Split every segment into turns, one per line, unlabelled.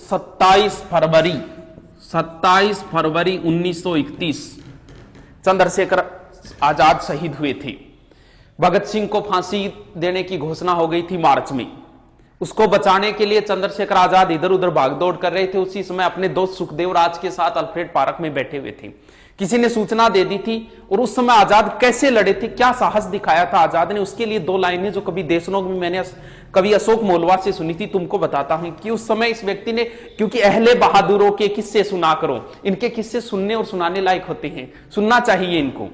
27 फरवरी 1931 चंद्रशेखर आजाद शहीद हुए थे। भगत सिंह को फांसी देने की घोषणा हो गई थी मार्च में। उसको बचाने के लिए चंद्रशेखर आजाद इधर उधर भागदौड़ कर रहे थे। उसी समय अपने दोस्त सुखदेव राज के साथ अल्फ्रेड पार्क में बैठे हुए थे। किसी ने सूचना दे दी थी और उस समय आजाद कैसे लड़े थे, क्या साहस दिखाया था आजाद ने, उसके लिए 2 लाइनें जो कभी देशनोक में मैंने कवि अशोक मोलवा से सुनी थी, तुमको बताता हूं कि उस समय इस व्यक्ति ने, क्योंकि अहले बहादुरों के किस्से सुना करो, इनके किस्से सुनने और सुनाने लायक होते हैं, सुनना चाहिए इनको।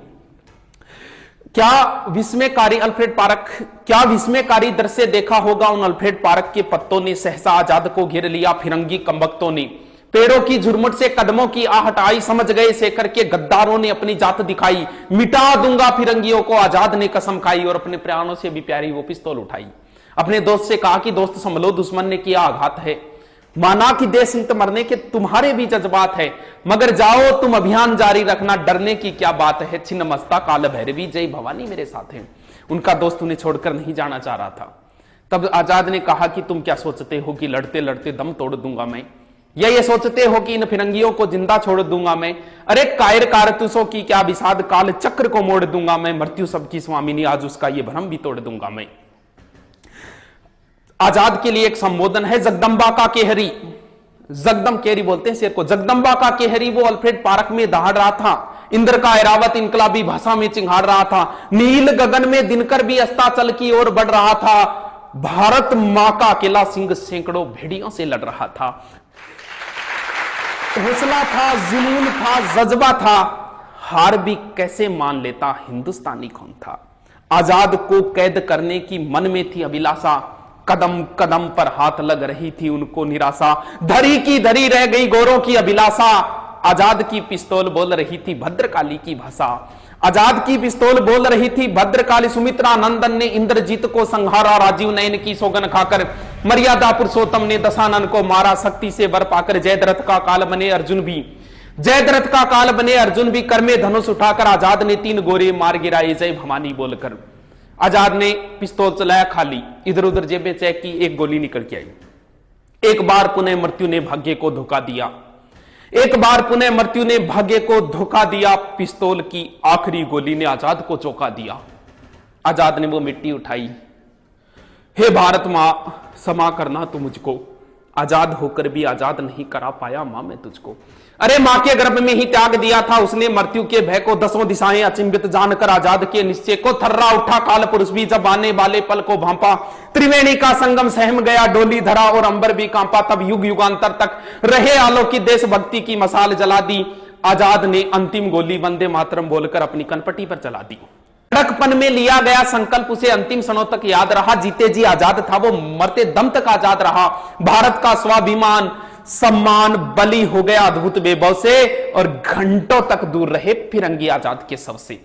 क्या विस्मयकारी अल्फ्रेड पार्क, क्या विस्मयकारी दृश्य देखा होगा उन अल्फ्रेड पार्क के पत्तों ने सहसा आजाद को घेर लिया। फिरंगी कमबख्तों ने पेड़ों की झुरमुट से कदमों की आहट आई, समझ गए शेखर के गद्दारों ने अपनी जात दिखाई, मिटा दूंगा फिरंगियों को आजाद ने कसम खाई और अपने प्राणों से भी प्यारी वो पिस्तौल उठाई। अपने दोस्त से कहा कि दोस्त संभलो, दुश्मन ने किया आघात है, माना कि देश हित मरने के तुम्हारे भी जज्बात है, मगर जाओ तुम अभियान जारी रखना, डरने की क्या बात है, छिन्न मस्ता काल भैरवी जय भवानी मेरे साथ है। उनका दोस्त उन्हें छोड़कर नहीं जाना चाह रहा था। तब आजाद ने कहा कि तुम क्या सोचते हो कि लड़ते लड़ते दम तोड़ दूंगा मैं, या ये सोचते हो कि इन फिरंगियों को जिंदा छोड़ दूंगा मैं? अरे कायर कारतूसों की क्या विषाद काल चक्र को मोड़ दूंगा मैं, मृत्यु सबकी स्वामिनी आज उसका ये भ्रम भी तोड़ दूंगा मैं। आजाद के लिए एक संबोधन है, जगदम्बा का केहरी, जगदम केहरी बोलते हैं शेर को, जगदम्बा का केहरी वो अल्फ्रेड पार्क में दहाड़ रहा था। इंद्र का ऐरावत इनकलाबी भाषा में चिंगाड़ रहा था। नील गगन में दिनकर भी अस्ताचल की ओर बढ़ रहा था। भारत मां का अकेला सिंह सैकड़ों भेड़ियों से लड़ रहा था। हौसला था, जुनून था, जज्बा था, हार भी कैसे मान लेता हिंदुस्तानी कौन था। आजाद को कैद करने की मन में थी अभिलाषा, कदम कदम पर हाथ लग रही थी उनको निराशा, धरी की धरी रह गई गोरों की अभिलाषा। आजाद की पिस्तौल बोल रही थी भद्रकाली की भाषा, आजाद की पिस्तौल बोल रही थी भद्रकाली। सुमित्रा नंदन ने इंद्रजीत को संहारा, राजीव नयन की सौगन खाकर मर्यादा पुरुषोत्तम ने दशानन को मारा, शक्ति से वर पाकर जयद्रथ का काल बने अर्जुन भी, जयद्रथ का काल बने अर्जुन भी, कर में धनुष उठाकर आजाद ने 3 गोरे मार गिराए जय भवानी बोलकर। आजाद ने पिस्तौल चलाया खाली, इधर उधर जेबें चेक की, एक गोली निकल के आई। एक बार पुनः मृत्यु ने भाग्य को धोखा दिया, एक बार पुनः मृत्यु ने भाग्य को धोखा दिया। पिस्तौल की आखिरी गोली ने आजाद को चौंका दिया। आजाद ने वो मिट्टी उठाई, हे भारत मां क्षमा करना तू मुझको, आजाद होकर भी आजाद नहीं करा पाया मां मैं तुझको। अरे मां के गर्भ में ही त्याग दिया था उसने मृत्यु के भय को, 10 दिशाएं अचिंभित जानकर आजाद के निश्चय को। थर्रा उठा काल पुरुष भी जब आने वाले पल को भांपा, त्रिवेणी का संगम सहम गया डोली धरा और अंबर भी कांपा। तब युग युगांतर तक रहे आलोकित देशभक्ति की मसाल जला दी। आजाद ने अंतिम गोली वंदे मातरम बोलकर अपनी कनपटी पर चला दी। लड़कपन में लिया गया संकल्प उसे अंतिम क्षणों तक याद रहा। जीते जी आजाद था वो, मरते दम तक आजाद रहा। भारत का स्वाभिमान सम्मान बलि हो गया अद्भुत वैभव से और घंटों तक दूर रहे फिरंगी आजाद के शव से।